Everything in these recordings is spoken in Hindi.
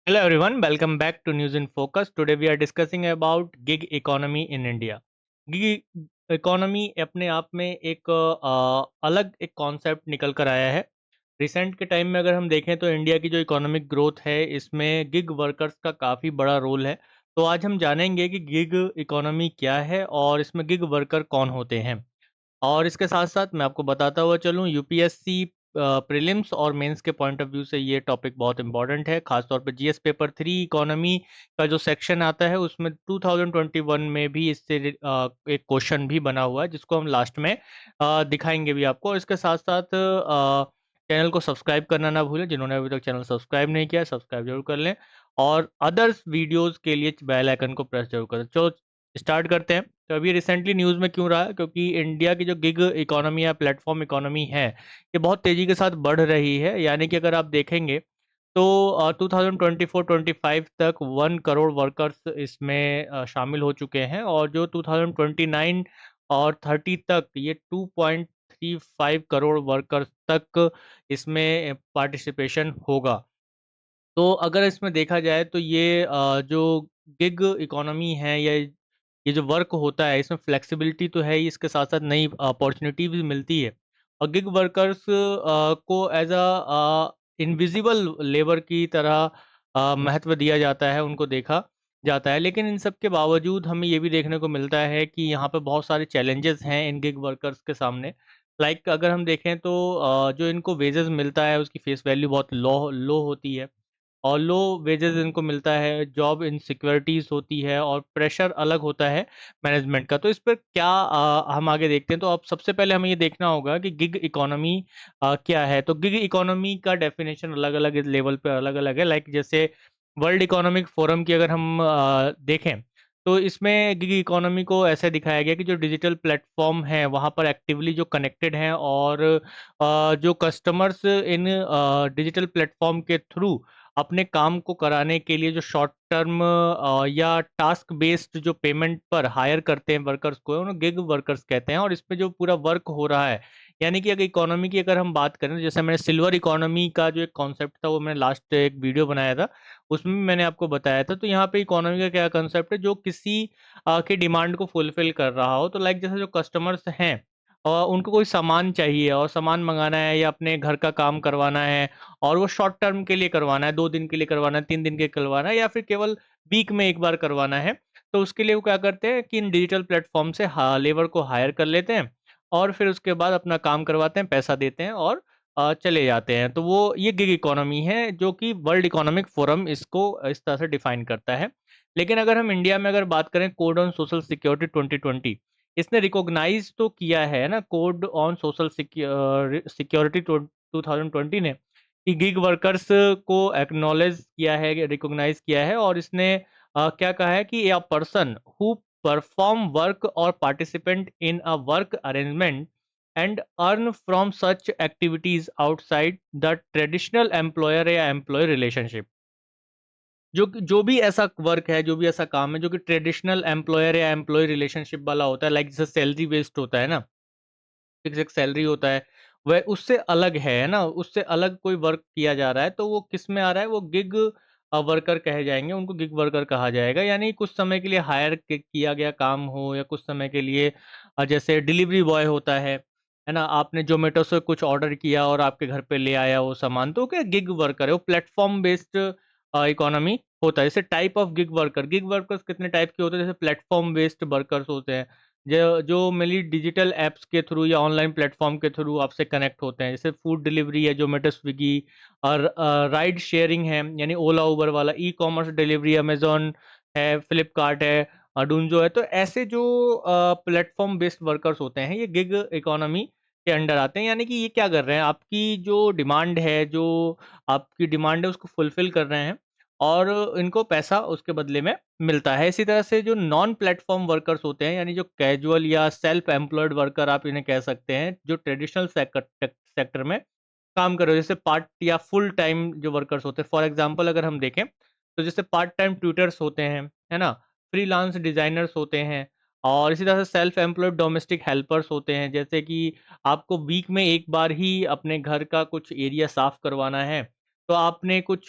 Hello everyone, welcome back to News in Focus. Today we are discussing about gig economy in India. Gig economy अपने आप में एक अलग एक कॉन्सेप्ट निकल कर आया है। रिसेंट के टाइम में अगर हम देखें तो इंडिया की जो इकोनॉमिक ग्रोथ है इसमें गिग वर्कर्स का काफ़ी बड़ा रोल है। तो आज हम जानेंगे कि गिग इकोनॉमी क्या है और इसमें गिग वर्कर कौन होते हैं। और इसके साथ-साथ मैं आपको बताता हुआ चलूँ यूपीएससी प्रीलिम्स और मेंस के पॉइंट ऑफ व्यू से ये टॉपिक बहुत इम्पोर्टेंट है, ख़ास तौर पे जीएस पेपर 3 इकोनॉमी का जो सेक्शन आता है उसमें 2021 में भी इससे एक क्वेश्चन भी बना हुआ है जिसको हम लास्ट में दिखाएँगे भी आपको और इसके साथ-साथ चैनल को सब्सक्राइब करना ना भूलें, जिन्होंने अभी तक चैनल सब्सक्राइब नहीं किया है, सब्सक्राइब ज़रूर कर लें और अदर्स वीडियोज़ के लिए बेल आइकन को प्रेस ज़रूर करें। चलो स्टार्ट करते हैं। तो अभी रिसेंटली न्यूज़ में क्यों रहा है? क्योंकि इंडिया की जो गिग इकोनॉमी या प्लेटफ़ॉर्म इकोनॉमी है, ये बहुत तेज़ी के साथ बढ़ रही है। यानी कि अगर आप देखेंगे तो 2024-25 तक 1 करोड़ वर्कर्स इसमें शामिल हो चुके हैं और जो 2029 और 30 तक ये 2.35 करोड़ वर्कर्स तक इसमें पार्टिसिपेशन होगा। तो अगर इसमें देखा जाए तो ये जो गिग इकोनॉमी है या ये जो वर्क होता है इसमें फ्लेक्सिबिलिटी तो है ही, इसके साथ-साथ नई अपॉर्च्युनिटी भी मिलती है। और गिग वर्कर्स को एज़ इनविजिबल लेबर की तरह महत्व दिया जाता है, उनको देखा जाता है। लेकिन इन सब के बावजूद हमें ये भी देखने को मिलता है कि यहाँ पे बहुत सारे चैलेंजेस हैं इन गिग वर्कर्स के सामने। लाइक अगर हम देखें तो जो इनको वेजेस मिलता है उसकी फेस वैल्यू बहुत लो लो होती है। और लो वेजेस इनको मिलता है, जॉब इनसिक्योरिटीज़ होती है और प्रेशर अलग होता है मैनेजमेंट का। तो इस पर क्या हम आगे देखते हैं, तो अब सबसे पहले हमें ये देखना होगा कि गिग इकोनॉमी क्या है? तो गिग इकोनॉमी का डेफ़िनेशन अलग-अलग इस लेवल पे अलग-अलग है। लाइक जैसे वर्ल्ड इकोनॉमिक फोरम की अगर हम देखें, तो इसमें गिग इकोनॉमी को ऐसे दिखाया गया कि जो डिजिटल प्लेटफ़ॉर्म हैं, वहाँ पर एक्टिवली जो कनेक्टेड हैं और जो कस्टमर्स इन डिजिटल प्लेटफ़ॉर्म के थ्रू अपने काम को कराने के लिए जो शॉर्ट टर्म या टास्क बेस्ड जो पेमेंट पर हायर करते हैं वर्कर्स को, उन्हें गिग वर्कर्स कहते हैं और इसमें जो पूरा वर्क हो रहा है, यानी कि अगर इकोनॉमी की अगर हम बात करें, तो जैसे मैंने सिल्वर इकोनॉमी का जो एक कॉन्सेप्ट था, वो मैंने लास्ट एक वीडियो बनाया था, उसमें भी मैंने आपको बताया था। तो यहाँ पे इकोनॉमी का क्या कॉन्सेप्ट है, जो किसी की डिमांड को फुलफिल कर रहा हो। तो लाइक जैसे जो कस्टमर्स हैं उनको कोई सामान चाहिए और सामान मँगाना है या अपने घर का काम करवाना है और वो शॉर्ट टर्म के लिए करवाना है, 2 दिन के लिए करवाना है, 3 दिन के लिए करवाना है या फिर केवल वीक में 1 बार करवाना है। तो उसके लिए वो क्या करते हैं कि इन डिजिटल प्लेटफ़ॉर्म से लेबर को हायर कर लेते हैं और फिर उसके बाद अपना काम करवाते हैं, पैसा देते हैं और चले जाते हैं। तो वो ये गिग इकोनॉमी है जो कि वर्ल्ड इकोनॉमिक फोरम इसको इस तरह से डिफ़ाइन करता है। लेकिन अगर हम इंडिया में अगर बात करें कोड ऑन सोशल सिक्योरिटी 2020, इसने रिकॉग्नाइज़ तो किया है ना, कोड ऑन सोशल सिक्योरिटी 2020 ने, कि गिग वर्कर्स को एक्नॉलेज किया है, रिकॉग्नाइज़ किया है और इसने क्या कहा है कि a person who perform work और participant in a work arrangement and earn from such activities outside the traditional employer या एम्प्लॉयी रिलेशनशिप। जो भी ऐसा वर्क है, जो भी ऐसा काम है जो कि ट्रेडिशनल एम्प्लॉयर या एम्प्लॉयी रिलेशनशिप वाला होता है, लाइक जैसे सैलरी बेस्ड होता है ना, फिक्स एक सैलरी होता है, वह उससे अलग है ना? उससे अलग कोई वर्क किया जा रहा है, तो वो किस में आ रहा है? वो गिग वर्कर कहे जाएँगे, उनको गिग वर्कर कहा जाएगा। यानी कुछ समय के लिए हायर किया गया काम हो या कुछ समय के लिए जैसे डिलीवरी बॉय होता है ना? आपने ज़ोमैटो से कुछ ऑर्डर किया और आपके घर पे ले आया वो सामान, तो क्या गिग वर्कर है, वो प्लेटफ़ॉर्म बेस्ड इकोनॉमी होता है। जैसे टाइप ऑफ गिग वर्कर्स कितने टाइप के होते हैं, जैसे प्लेटफ़ॉर्म बेस्ड वर्कर्स होते हैं। जो जो मेनली डिजिटल ऐप्स के थ्रू या ऑनलाइन प्लेटफ़ॉर्म के थ्रू आपसे कनेक्ट होते हैं। जैसे फूड डिलीवरी है, ज़ोमैटो, स्विगी और राइड शेयरिंग है, यानी ओला, उबर वाला, ई-कॉमर्स डिलीवरी अमेज़न है, फ्लिपकार्ट है, डून्ज़ो है। तो ऐसे जो प्लेटफ़ॉर्म बेस्ड वर्कर्स होते हैं, ये गिग इकोनॉमी के अंडर आते हैं। यानी कि ये क्या कर रहे हैं, आपकी जो डिमांड है, जो आपकी डिमांड है, उसको फुलफ़िल कर रहे हैं और इनको पैसा उसके बदले में मिलता है। इसी तरह से जो नॉन प्लेटफ़ॉर्म वर्कर्स होते हैं, यानी जो कैजुअल या सेल्फ एम्प्लॉयड वर्कर आप इन्हें कह सकते हैं, जो ट्रेडिशनल सेक्टर में काम कर रहे हो, जैसे पार्ट या फुल टाइम जो वर्कर्स होते हैं। फॉर एग्ज़ाम्पल अगर हम देखें, तो जैसे पार्ट टाइम ट्यूटर्स होते हैं, है ना? फ्रीलांस डिज़ाइनर्स होते हैं और इसी तरह से सेल्फ एम्प्लॉयड डोमेस्टिक हेल्पर्स होते हैं, जैसे कि आपको वीक में 1 बार ही अपने घर का कुछ एरिया साफ़ करवाना है, तो आपने कुछ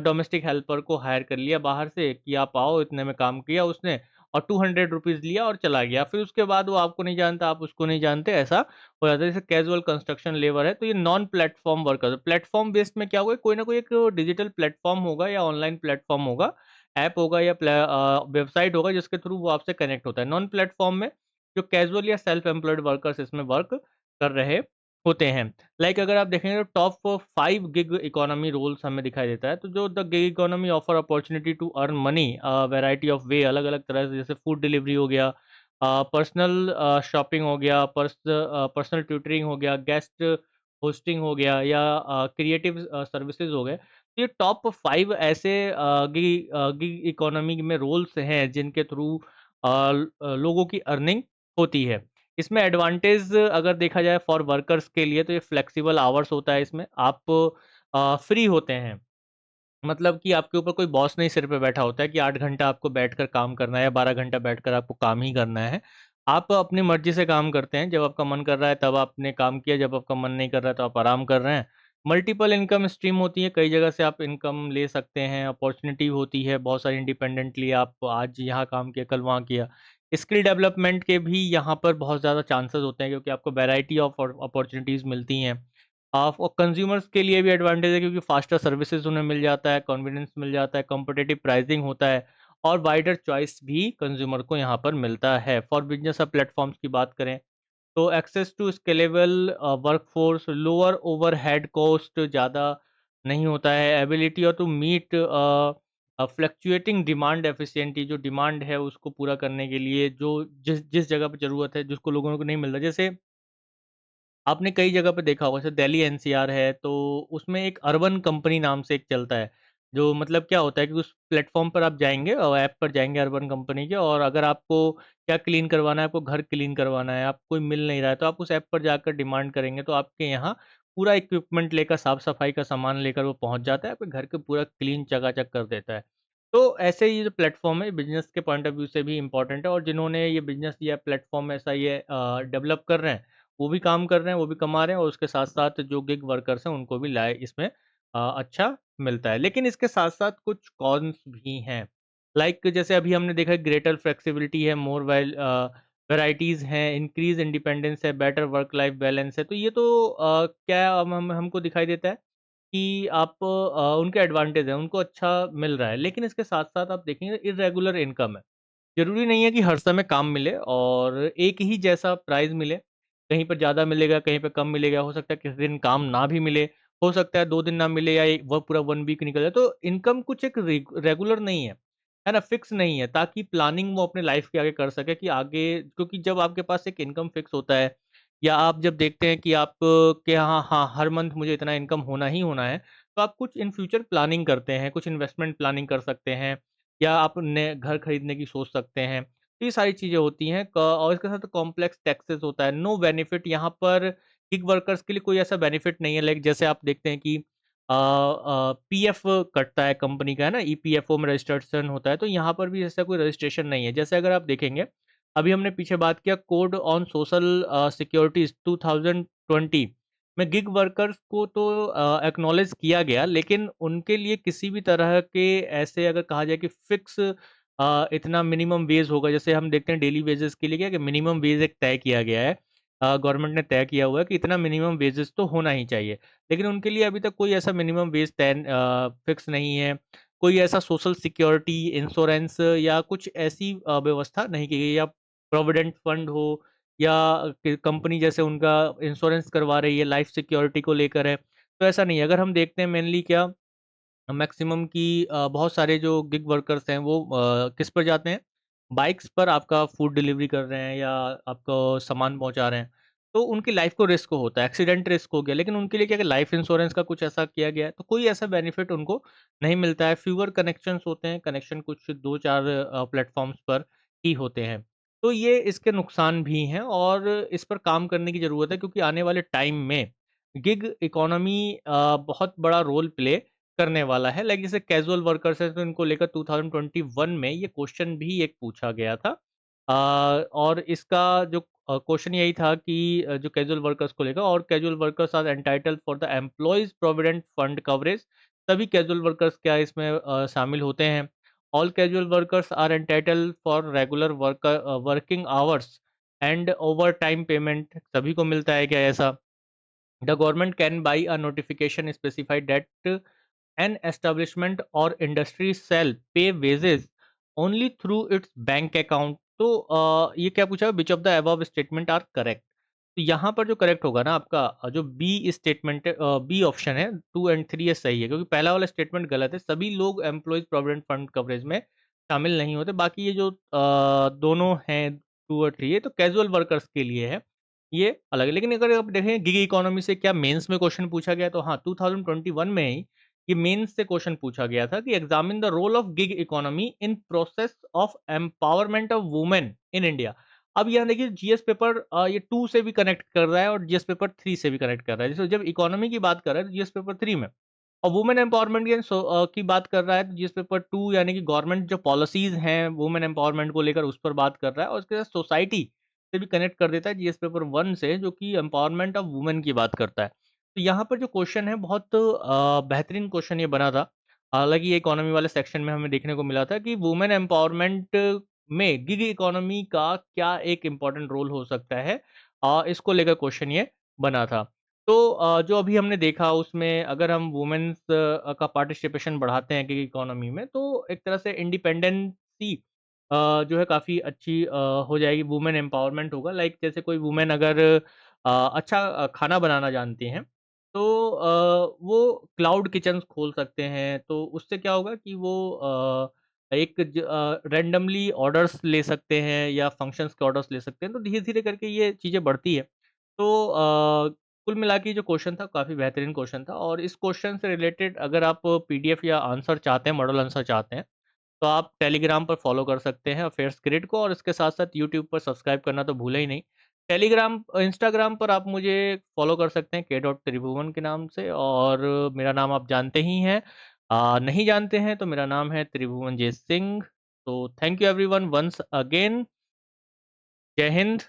डोमेस्टिक हेल्पर को हायर कर लिया बाहर से कि आप आओ, इतने में काम किया उसने और 200 रुपीज़ लिया और चला गया। फिर उसके बाद वो आपको नहीं जानता, आप उसको नहीं जानते, ऐसा हो जाता है। जैसे कैजुअल कंस्ट्रक्शन लेबर है, तो ये non platform worker, platform based में क्या होगा, कोई ना कोई एक डिजिटल प्लेटफ़ॉर्म होगा या ऑनलाइन प्लेटफ़ॉर्म होगा, ऐप होगा या वेबसाइट होगा जिसके थ्रू वो आपसे कनेक्ट होता है। नॉन प्लेटफ़ॉर्म में जो कैजुअल या सेल्फ एम्प्लॉयड वर्कर्स इसमें वर्क कर रहे होते हैं। लाइक अगर आप देखेंगे तो टॉप 5 गिग इकोनॉमी रोल्स हमें दिखाई देता है। तो जो the gig economy offer opportunity to earn money variety of way, अलग-अलग तरह से, जैसे फूड डिलीवरी हो गया, पर्सनल शॉपिंग हो गया, पर्सनल ट्यूटरिंग हो गया, गेस्ट होस्टिंग हो गया या क्रिएटिव सर्विसेज हो गए। तो ये टॉप 5 ऐसे गिग इकोनॉमी में रोल्स हैं जिनके थ्रू लोगों की अर्निंग होती है। इसमें एडवांटेज अगर देखा जाए फॉर वर्कर्स के लिए, तो ये फ्लेक्सिबल आवर्स होता है इसमें। आप फ्री होते हैं। मतलब कि आपके ऊपर कोई बॉस नहीं सिर पे बैठा होता है कि 8 घंटा आपको बैठकर काम करना है या 12 घंटा बैठकर आपको काम ही करना है। आप अपनी मर्ज़ी से काम करते हैं, जब आपका मन कर रहा है तब आपने काम किया, जब आपका मन नहीं कर रहा है तो आप आराम कर रहे हैं। मल्टीपल इनकम स्ट्रीम होती है, कई जगह से आप इनकम ले सकते हैं, अपॉर्च्युनिटी होती है बहुत सारी इंडिपेंडेंटली, आप आज यहाँ काम किया, कल वहाँ किया। स्किल डेवलपमेंट के भी यहाँ पर बहुत ज़्यादा चांसेस होते हैं क्योंकि आपको वैरायटी ऑफ अपॉर्च्युनिटीज़ मिलती हैं। और कंज्यूमर्स के लिए भी एडवांटेज है क्योंकि फास्टर सर्विसेज उन्हें मिल जाता है, कन्वीनियंस मिल जाता है, कॉम्पिटिटिव प्राइसिंग होता है और वाइडर चॉइस भी कंज्यूमर को यहाँ पर मिलता है। फॉर बिजनेस अब प्लेटफॉर्म्स की बात करें तो access to scalable workforce, lower overhead cost ज़्यादा नहीं होता है, एबिलिटी और to meet fluctuating demand efficiently, जो डिमांड है उसको पूरा करने के लिए जो जिस जिस जगह पे ज़रूरत है, जिसको लोगों को नहीं मिलता। जैसे आपने कई जगह पे देखा होगा, जैसे दिल्ली एनसीआर है, तो उसमें एक अर्बन कंपनी नाम से एक चलता है। जो मतलब क्या होता है कि उस प्लेटफ़ॉर्म पर आप जाएँगे और ऐप पर जाएँगे अर्बन कंपनी के, और अगर आपको क्या क्लीन करवाना है, आपको घर क्लीन करवाना है, आपको कोई मिल नहीं रहा है, तो आप उस ऐप पर जाकर डिमांड करेंगे, तो आपके यहाँ पूरा इक्विपमेंट लेकर, साफ-सफाई का सामान लेकर वो पहुँच जाता है, आपके घर को पूरा क्लीन चकाचक कर देता है। तो ऐसे ये जो प्लेटफ़ॉर्म है, बिज़नेस के पॉइंट ऑफ व्यू से भी इम्पोर्टेंट है, और जिन्होंने ये बिज़नेस या प्लेटफ़ॉर्म ऐसा ये डेवलप कर रहे हैं, वो भी काम कर रहे हैं, वो भी कमा रहे हैं, और उसके साथ-साथ जो गिग वर्कर्स हैं, उनको भी लाए इसमें अच्छा मिलता है। लेकिन इसके साथ-साथ कुछ कॉन्स भी हैं। लाइक जैसे अभी हमने देखा है, ग्रेटर फ्लेक्सिबिलिटी है, मोर वैराइटीज़ हैं, इंक्रीज़ इंडिपेंडेंस है, बेटर वर्क लाइफ बैलेंस है। तो ये तो क्या हमको दिखाई देता है कि आप उनके एडवांटेज हैं, उनको अच्छा मिल रहा है। लेकिन इसके साथ-साथ आप देखेंगे इर्रेगुलर इनकम है। ज़रूरी नहीं है कि हर समय काम मिले और एक ही जैसा प्राइस मिले, कहीं पर ज़्यादा मिलेगा, कहीं पे कम मिलेगा, हो सकता है किसी दिन काम ना भी मिले, हो सकता है 2 दिन ना मिले या एक वो पूरा 1 वीक निकल जाए। तो इनकम कुछ एक रेगुलर नहीं है ना? फिक्स नहीं है, ताकि प्लानिंग वो अपने लाइफ़ की आगे कर सके कि आगे, क्योंकि जब आपके पास एक इनकम फिक्स होता है या आप जब देखते हैं कि आप के यहाँ हाँ, हर मंथ मुझे इतना इनकम होना ही होना है, तो आप कुछ इन फ्यूचर प्लानिंग करते हैं, कुछ इन्वेस्टमेंट प्लानिंग कर सकते हैं या आप नए घर खरीदने की सोच सकते हैं। तो ये सारी चीज़ें होती हैं और इसके साथ कॉम्प्लेक्स टैक्सेस होता है। नो बेनिफिट यहाँ पर गिग वर्कर्स के लिए कोई ऐसा बेनिफिट नहीं है, लाइक जैसे आप देखते हैं कि पीएफ कटता है कंपनी का, है ना? ईपीएफओ में रजिस्ट्रेशन होता है, तो यहाँ पर भी ऐसा कोई रजिस्ट्रेशन नहीं है। जैसे अगर आप देखेंगे, अभी हमने पीछे बात किया कोड ऑन सोशल सिक्योरिटीज़ 2020 में गिग वर्कर्स को तो एक्नॉलेज किया गया, लेकिन उनके लिए किसी भी तरह के ऐसे अगर कहा जाए कि फिक्स इतना मिनिमम वेज होगा, जैसे हम देखते हैं डेली वेजेस के लिए क्या है कि मिनिमम वेज एक तय किया गया है। गवर्नमेंट ने तय किया हुआ है कि इतना मिनिमम वेजेस तो होना ही चाहिए। लेकिन उनके लिए अभी तक कोई ऐसा मिनिमम वेज फिक्स नहीं है। कोई ऐसा सोशल सिक्योरिटी, इंश्योरेंस या कुछ ऐसी व्यवस्था नहीं की गई, या प्रोविडेंट फंड हो या कंपनी जैसे उनका इंश्योरेंस करवा रही है, लाइफ सिक्योरिटी को लेकर है, तो ऐसा नहीं है। अगर हम देखते हैं मेनली क्या मैक्सिमम की बहुत सारे जो गिग वर्कर्स हैं वो किस पर जाते हैं? बाइक्स पर आपका फूड डिलीवरी कर रहे हैं या आपको सामान पहुँचा रहे हैं, तो उनकी लाइफ़ को रिस्क होता है, एक्सीडेंट रिस्क हो गया, लेकिन उनके लिए क्या है कि लाइफ़ इंश्योरेंस का कुछ ऐसा किया गया है, तो कोई ऐसा बेनिफिट उनको नहीं मिलता है। फ्यूअर कनेक्शंस होते हैं, कनेक्शन कुछ 2-4 प्लेटफ़ॉर्म्स पर ही होते हैं। तो ये इसके नुकसान भी हैं और इस पर काम करने की ज़रूरत है, क्योंकि आने वाले टाइम में गिग इकोनॉमी बहुत बड़ा रोल प्ले करने वाला है। लाइक जैसे कैज़ुअल वर्कर्स हैं, तो इनको लेकर 2021 में ये क्वेश्चन भी एक पूछा गया था। और इसका जो क्वेश्चन यही था कि जो कैज़ुअल वर्कर्स को लेकर, और casual workers are entitled for the employees provident fund coverage सभी कैजुअल वर्कर्स क्या इसमें शामिल होते हैं? All casual workers are entitled for regular working hours and overtime payment, सभी को मिलता है क्या ऐसा? The government can by a notification specified that an establishment or industry shall pay wages only through its bank account. तो ये क्या पूछा, which of the above statement are correct? तो यहाँ पर जो करेक्ट होगा ना आपका, जो बी स्टेटमेंट है, बी ऑप्शन है, 2 और 3 ये सही है, क्योंकि पहला वाला स्टेटमेंट गलत है। सभी लोग एम्प्लॉयज प्रोविडेंट फंड कवरेज में शामिल नहीं होते। बाकी ये जो दोनों हैं 2 और 3, ये तो कैजुअल वर्कर्स के लिए है, ये अलग है। लेकिन अगर आप देखें गिग इकोनॉमी से क्या मेंस में क्वेश्चन पूछा गया, तो हाँ 2021 में ही ये मेंस से क्वेश्चन पूछा गया था कि examine the role of gig economy in process of empowerment of women in India. अब यहाँ देखिए जीएस पेपर ये 2 से भी कनेक्ट कर रहा है और जीएस पेपर 3 से भी कनेक्ट कर रहा है। जैसे जब इकोनॉमी की बात कर रहा है तो जीएस पेपर 3 में, और वुमेन एम्पावरमेंट की बात कर रहा है तो जीएस पेपर 2 यानी कि गवर्नमेंट जो पॉलिसीज हैं वुमेन एम्पावरमेंट को लेकर उस पर बात कर रहा है, और उसके साथ सोसाइटी से भी कनेक्ट कर देता है जीएस पेपर 1 से, जो कि एम्पावरमेंट ऑफ वुमेन की बात करता है। तो यहाँ पर जो क्वेश्चन है बहुत बेहतरीन क्वेश्चन ये बना था। हालांकि ये इकोनॉमी वाले सेक्शन में हमें देखने को मिला था कि वुमेन एम्पावरमेंट में गिग इकोनॉमी का क्या एक इम्पोर्टेंट रोल हो सकता है, इसको लेकर क्वेश्चन ये बना था। तो जो अभी हमने देखा उसमें अगर हम वुमेन्स का पार्टिसिपेशन बढ़ाते हैं गिग इकोनॉमी में, तो एक तरह से इंडिपेंडेंसी जो है काफ़ी अच्छी हो जाएगी, वुमेन एम्पावरमेंट होगा। लाइक जैसे कोई वुमेन अगर अच्छा खाना बनाना जानती हैं, तो वो क्लाउड किचन्स खोल सकते हैं। तो उससे क्या होगा कि वो एक रैंडमली ऑर्डर्स ले सकते हैं या फंक्शंस के ऑर्डर्स ले सकते हैं। तो धीरे-धीरे करके ये चीज़ें बढ़ती है। तो कुल मिला के जो क्वेश्चन था काफ़ी बेहतरीन क्वेश्चन था, और इस क्वेश्चन से रिलेटेड अगर आप पीडीएफ या आंसर चाहते हैं, मॉडल आंसर चाहते हैं, तो आप टेलीग्राम पर फॉलो कर सकते हैं अफेयर्स ग्रिड को, और इसके साथ-साथ यूट्यूब पर सब्सक्राइब करना तो भूलें ही नहीं। टेलीग्राम इंस्टाग्राम पर आप मुझे फॉलो कर सकते हैं k.त्रिभुवन के नाम से, और मेरा नाम आप जानते ही हैं। नहीं जानते हैं तो मेरा नाम है त्रिभुवनजीत सिंह। तो thank you everyone once again. जय हिंद।